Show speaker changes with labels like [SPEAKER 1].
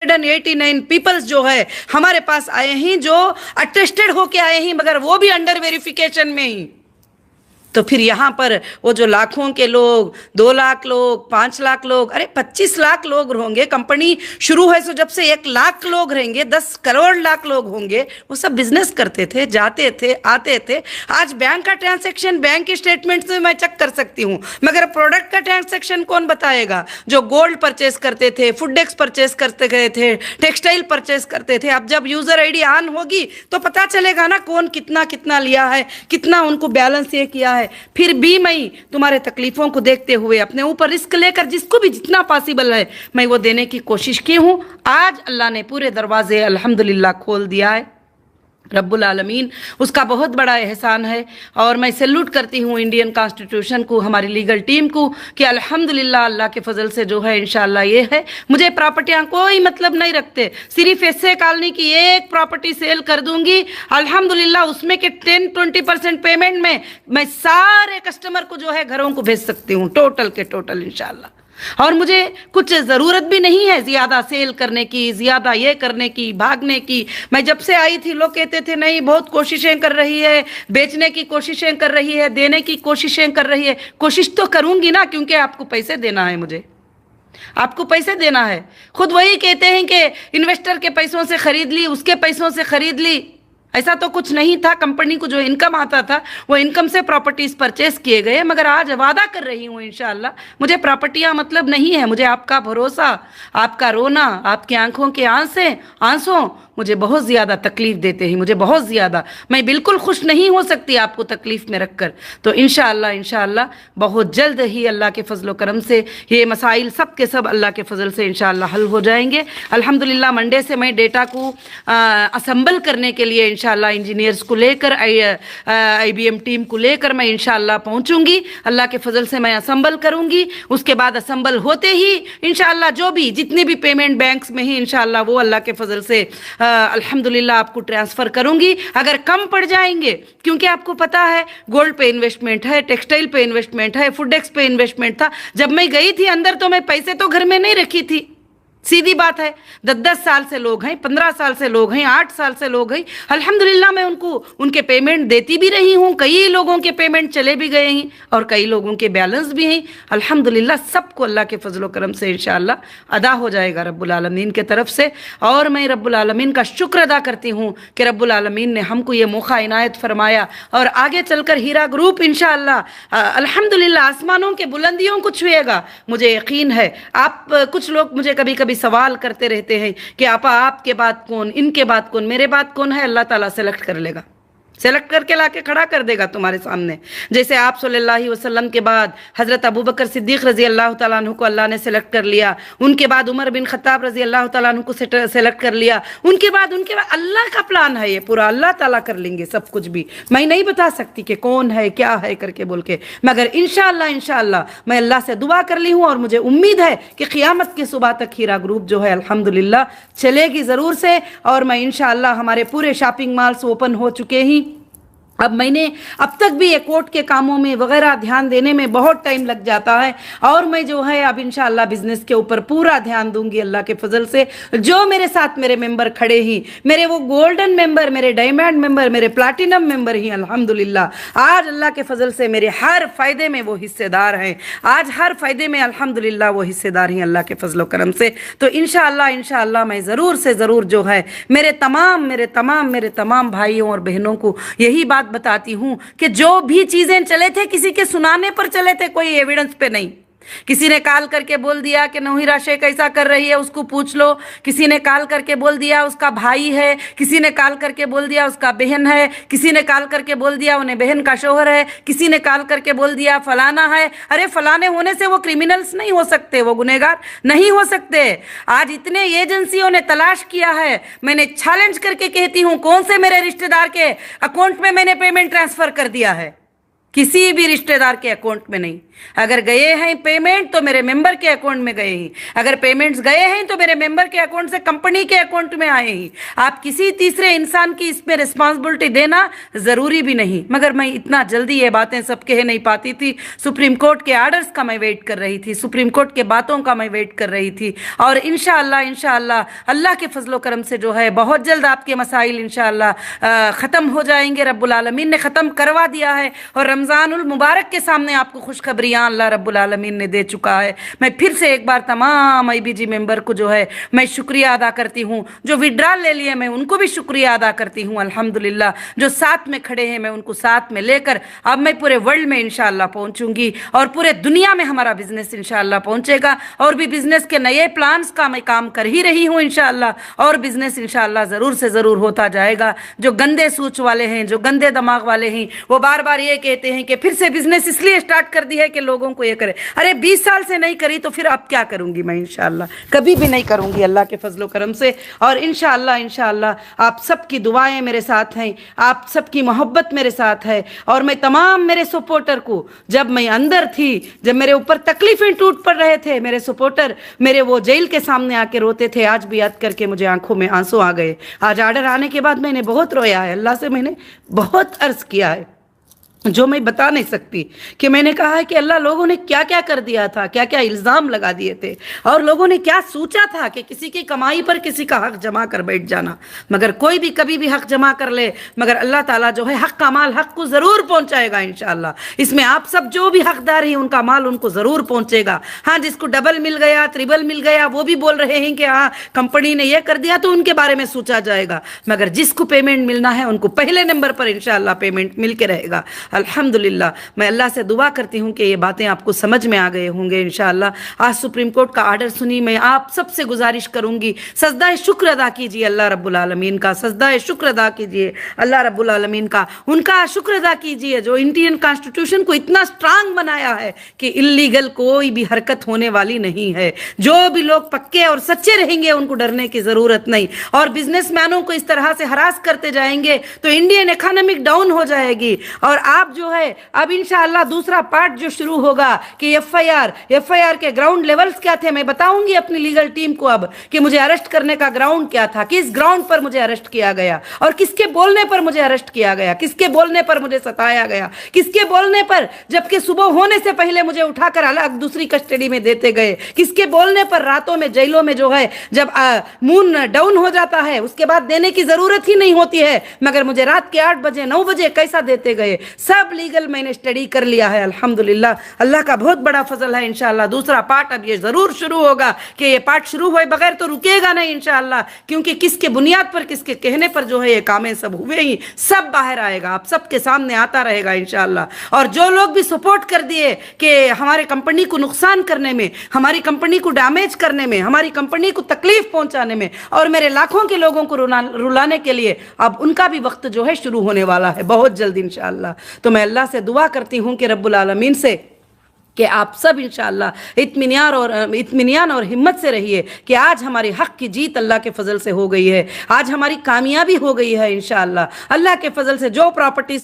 [SPEAKER 1] 189 peoples जो है हमारे पास आए हैं, जो अटेस्टेड होके आए हैं, मगर वो भी अंडर वेरिफिकेशन में ही। तो फिर यहाँ पर वो जो लाखों के लोग, 2 लाख लोग, 5 लाख लोग, अरे 25 लाख लोग होंगे, कंपनी शुरू है सो जब से 1 लाख लोग रहेंगे, 10 करोड़ लाख लोग होंगे, वो सब बिजनेस करते थे, जाते थे, आते थे। आज बैंक का ट्रांसैक्शन बैंक के स्टेटमेंट में मैं चेक कर सकती हूँ, मगर प्रोडक्ट का ट्रांसैक्शन कौन बताएगा? जो गोल्ड परचेस करते थे, फूडेक्स परचेस करते गए थे, टेक्सटाइल परचेस करते थे, अब जब यूजर आईडी ऑन होगी तो पता चलेगा ना कौन कितना कितना लिया है, कितना उनको बैलेंस ये किया है। फिर भी मैं तुम्हारे तकलीफों को देखते हुए अपने ऊपर रिस्क लेकर जिसको भी जितना पॉसिबल है मैं वो देने की कोशिश की हूँ। आज अल्लाह ने पूरे दरवाजे अल्हम्दुलिल्लाह खोल दिया है, रब्बुल आलमीन उसका बहुत बड़ा एहसान है। और मैं सैल्यूट करती हूँ इंडियन कॉन्स्टिट्यूशन को, हमारी लीगल टीम को, कि अल्हम्दुलिल्लाह अल्लाह के फजल से जो है इंशाअल्लाह ये है, मुझे प्रॉपर्टियाँ कोई मतलब नहीं रखते, सिर्फ ऐसे कॉलोनी की एक प्रॉपर्टी सेल कर दूंगी, अल्हम्दुलिल्लाह उसमें के 10-20% पेमेंट में मैं सारे कस्टमर को जो है घरों को भेज सकती हूँ, टोटल के टोटल इंशाअल्लाह। और मुझे कुछ ज़रूरत भी नहीं है ज़्यादा सेल करने की, ज़्यादा ये करने की, भागने की। मैं जब से आई थी लोग कहते थे नहीं बहुत कोशिशें कर रही है, बेचने की कोशिशें कर रही है, देने की कोशिशें कर रही है। कोशिश तो करूंगी ना, क्योंकि आपको पैसे देना है, मुझे आपको पैसे देना है। खुद वही कहते हैं कि इन्वेस्टर के पैसों से खरीद ली, उसके पैसों से खरीद ली, ऐसा तो कुछ नहीं था। कंपनी को जो इनकम आता था वो इनकम से प्रॉपर्टीज परचेस किए गए। मगर आज वादा कर रही हूँ इंशाअल्लाह, मुझे प्रॉपर्टियाँ मतलब नहीं है, मुझे आपका भरोसा, आपका रोना, आपकी आंखों के आंसू मुझे बहुत ज़्यादा तकलीफ़ देते हैं, मुझे बहुत ज़्यादा। मैं बिल्कुल खुश नहीं हो सकती आपको तकलीफ़ में रखकर। तो इंशाअल्लाह बहुत जल्द ही अल्लाह के फजल व करम से ये मसाइल सब के सब अल्लाह के फजल से इंशाअल्लाह हल हो जाएंगे। अल्हम्दुलिल्लाह मंडे से मैं डेटा को असम्बल करने के लिए इंशाअल्लाह इंजीनियर्स को लेकर IBM टीम को लेकर मैं इंशाअल्लाह पहुंचूंगी। अल्लाह के फजल से मैं असम्बल करूंगी। उसके बाद असम्बल होते ही इंशाअल्लाह जो भी जितने भी पेमेंट बैंक्स में ही इंशाअल्लाह वो अल्लाह के फजल से अल्हम्दुलिल्लाह आपको ट्रांसफ़र करूंगी। अगर कम पड़ जाएंगे, क्योंकि आपको पता है गोल्ड पे इन्वेस्टमेंट है, टेक्सटाइल पे इन्वेस्टमेंट है, फूडेक्स पे इन्वेस्टमेंट था। जब मैं गई थी अंदर तो मैं पैसे तो घर में नहीं रखी थी, सीधी बात है। 10-10 साल से लोग हैं, 15 साल से लोग हैं, 8 साल से लोग हैं। अल्हम्दुलिल्लाह मैं उनको उनके पेमेंट देती भी रही हूँ, कई लोगों के पेमेंट चले भी गए हैं और कई लोगों के बैलेंस भी हैं। अल्हम्दुलिल्लाह सबको अल्लाह के फजल व करम से इंशाअल्लाह अदा हो जाएगा रब्बुल आलमीन के तरफ से। और मैं रब्बुल आलमीन का शुक्र अदा करती हूँ कि रब्बुल आलमीन ने हमको ये मौका इनायत फरमाया और आगे चलकर हीरा ग्रुप इंशाअल्लाह अल्हम्दुलिल्लाह आसमानों के बुलंदियों को छुएगा, मुझे यकीन है। आप कुछ लोग मुझे कभी कभी सवाल करते रहते हैं कि आपा आपके बाद कौन, इनके बाद कौन, मेरे बाद कौन है? अल्लाह ताला सेलेक्ट कर लेगा, सेलेक्ट करके लाके खड़ा कर देगा तुम्हारे सामने। जैसे आप सल्लल्लाहु अलैहि वसल्लम के बाद हज़रत अबू बकर सिद्दीक़ रज़ी अल्लाह तआला अन्हु को अल्लाह ने सेलेक्ट कर लिया, उनके बाद उमर बिन खत्ताब रज़ी अल्लाह तआला अन्हु को सेलेक्ट कर लिया, उनके बाद अल्लाह का प्लान है ये पूरा, अल्लाह ताला कर लेंगे सब कुछ भी। मैं नहीं बता सकती कि कौन है क्या है करके बोल के, मगर इंशाअल्लाह मैं अल्लाह से दुआ कर ली हूँ और मुझे उम्मीद है कि क़ियामत की सुबह तक हीरा ग्रुप जो है अल्हम्दुलिल्लाह चलेगी ज़रूर से। और मैं इंशाअल्लाह हमारे पूरे शॉपिंग मॉल्स ओपन हो चुके हैं। अब मैंने अब तक भी ये कोर्ट के कामों में वगैरह ध्यान देने में बहुत टाइम लग जाता है और मैं जो है अब इंशाअल्लाह बिजनेस के ऊपर पूरा ध्यान दूंगी अल्लाह के फजल से। जो मेरे साथ मेरे मेंबर खड़े ही, मेरे वो गोल्डन मेंबर, मेरे डायमंड मेंबर, मेरे प्लैटिनम मेंबर ही अल्हम्दुलिल्लाह आज अल्लाह के फजल से मेरे हर फायदे में वो हिस्सेदार हैं। आज हर फायदे में अल्हम्दुलिल्लाह वो हिस्सेदार हैं अल्लाह के फजल करम से। तो इंशाअल्लाह मैं ज़रूर से ज़रूर जो है मेरे तमाम भाइयों और बहनों को यही बात बताती हूं कि जो भी चीजें चले थे किसी के सुनाने पर चले थे, कोई एविडेंस पे नहीं। किसी ने कॉल करके बोल दिया कि नौहिरा शेख ऐसा कर रही है, उसको पूछ लो। किसी ने कॉल करके बोल दिया उसका भाई है, किसी ने कॉल करके बोल दिया उसका बहन है, किसी ने कॉल करके बोल दिया उन्हें बहन का शोहर है, किसी ने कॉल करके बोल दिया फलाना है। अरे फलाने होने से वो क्रिमिनल्स नहीं हो सकते, वो गुनहगार नहीं हो सकते। आज इतने एजेंसियों ने तलाश किया है, मैंने चैलेंज करके कहती हूँ कौन से मेरे रिश्तेदार के अकाउंट में मैंने पेमेंट ट्रांसफर कर दिया है? किसी भी रिश्तेदार के अकाउंट में नहीं। अगर गए हैं पेमेंट तो मेरे मेंबर के अकाउंट में गए ही, अगर पेमेंट्स गए हैं तो मेरे मेंबर के अकाउंट से कंपनी के अकाउंट में आए ही। आप किसी तीसरे इंसान की इसमें रिस्पांसिबिलिटी देना जरूरी भी नहीं, मगर मैं इतना जल्दी ये बातें सब कह नहीं पाती थी। सुप्रीम कोर्ट के आर्डर्स का मैं वेट कर रही थी, सुप्रीम कोर्ट के बातों का मैं वेट कर रही थी, और इंशाअल्लाह अल्लाह के फजलो करम से जो है बहुत जल्द आपके मसाइल इंशाअल्लाह ख़त्म हो जाएंगे। रब्बुल आलमीन ने ख़त्म करवा दिया है, और रमज़ानुल मुबारक के सामने आपको खुशखबरियाँ अल्लाह रब्बुल आलमीन ने दे चुका है। मैं फिर से एक बार तमाम IBG मेंबर को जो है मैं शुक्रिया अदा करती हूँ। जो विड्रॉल ले लिए मैं उनको भी शुक्रिया अदा करती हूँ अल्हम्दुलिल्लाह। जो साथ में खड़े हैं मैं उनको साथ में लेकर अब मैं पूरे वर्ल्ड में इंशाअल्लाह पहुँचूंगी, और पूरे दुनिया में हमारा बिजनेस इंशाअल्लाह पहुँचेगा। और भी बिजनेस के नए प्लान्स का मैं काम कर ही रही हूँ इंशाअल्लाह, और बिजनेस इंशाअल्लाह ज़रूर से ज़रूर होता जाएगा। जो गंदे सोच वाले हैं, जो गंदे दिमाग वाले हैं, वो बार बार ये कहते हैं कि फिर से बिजनेस इसलिए स्टार्ट कर दी है कि लोगों को ये करे। अरे 20 साल से नहीं करी तो फिर अब क्या करूंगी मैं? इंशाअल्लाह कभी भी नहीं करूंगी अल्लाह के फजलो करम से। और इंशाअल्लाह आप सबकी दुआएं मेरे साथ हैं, आप सबकी मोहब्बत मेरे साथ है। और मैं तमाम मेरे सपोर्टर को, जब मैं अंदर थी, जब मेरे ऊपर तकलीफें टूट पड़ रहे थे, मेरे सपोर्टर मेरे वो जेल के सामने आके रोते थे, आज भी याद करके मुझे आंखों में आंसू आ गए। आज आर्डर आने के बाद मैंने बहुत रोया है, अल्लाह से मैंने बहुत अर्ज किया है, जो मैं बता नहीं सकती। कि मैंने कहा है कि अल्लाह, लोगों ने क्या क्या कर दिया था, क्या क्या इल्ज़ाम लगा दिए थे, और लोगों ने क्या सोचा था कि किसी की कमाई पर किसी का हक जमा कर बैठ जाना। मगर कोई भी कभी भी हक जमा कर ले, मगर अल्लाह ताला जो है हक का माल हक को ज़रूर पहुँचाएगा इंशाअल्लाह। इसमें आप सब जो भी हकदार हैं उनका माल उनको ज़रूर पहुँचेगा। हाँ, जिसको डबल मिल गया, ट्रिबल मिल गया, वो भी बोल रहे हैं कि हाँ कंपनी ने यह कर दिया तो उनके बारे में सोचा जाएगा, मगर जिसको पेमेंट मिलना है उनको पहले नंबर पर इंशाअल्लाह पेमेंट मिल के रहेगा। अल्हम्दुलिल्लाह मैं अल्लाह से दुआ करती हूँ कि ये बातें आपको समझ में आ गए होंगे इंशाअल्लाह। आज सुप्रीम कोर्ट का आर्डर सुनी, मैं आप सबसे गुजारिश करूँगी, सजदा शुक्र अदा कीजिए अल्लाह रब्बुल आलमीन का, सजदा शुक्र अदा कीजिए अल्लाह रब्बुल आलमीन का। उनका शुक्र अदा कीजिए जो इंडियन कॉन्स्टिट्यूशन को इतना स्ट्रांग बनाया है कि इल्लीगल कोई भी हरकत होने वाली नहीं है। जो भी लोग पक्के और सच्चे रहेंगे उनको डरने की ज़रूरत नहीं, और बिजनेसमैनों को इस तरह से हरास करते जाएंगे तो इंडियन इकोनॉमिक डाउन हो जाएगी। और आप जो है अब इंशाअल्लाह दूसरा पार्ट जो शुरू होगा कि एफआईआर के ग्राउंड लेवल्स क्या थे, मैं बताऊंगी अपनी लीगल टीम को अब कि मुझे अरेस्ट करने का ग्राउंड क्या था, किस ग्राउंड पर मुझे अरेस्ट किया गया, और किसके बोलने पर मुझे अरेस्ट किया गया, किसके बोलने पर मुझे सताया गया, किसके बोलने पर, जबकि सुबह होने से पहले मुझे उठाकर अलग दूसरी कस्टडी में देते गए, किसके बोलने पर रातों में जेलों में जो है जब मून डाउन हो जाता है उसके बाद देने की जरूरत ही नहीं होती है, मगर मुझे रात के 8 बजे 9 बजे कैसा देते गए, सब लीगल मैंने स्टडी कर लिया है अल्हम्दुलिल्लाह। अल्लाह का बहुत बड़ा फजल है। इंशाअल्लाह दूसरा पार्ट अब ये जरूर शुरू होगा कि ये पार्ट शुरू हुए बगैर तो रुकेगा नहीं इंशाअल्लाह, क्योंकि किसके बुनियाद पर, किसके कहने पर जो है ये कामें सब हुए ही सब बाहर आएगा, आप सबके सामने आता रहेगा इंशाअल्लाह। और जो लोग भी सपोर्ट कर दिए कि हमारे कंपनी को नुकसान करने में, हमारी कंपनी को डैमेज करने में, हमारी कंपनी को तकलीफ पहुंचाने में और मेरे लाखों के लोगों को रुलाने के लिए, अब उनका भी वक्त जो है शुरू होने वाला है बहुत जल्द इंशाअल्लाह। तो मैं अल्लाह से दुआ करती हूँ कि रब्बुल आलमीन से कि आप सब इंशाअल्लाह इत्मीनान और हिम्मत से रहिए कि आज हमारे हक की जीत अल्लाह के फजल से हो गई है, आज हमारी कामयाबी हो गई है इंशाअल्लाह। अल्लाह के फजल से जो प्रॉपर्टीज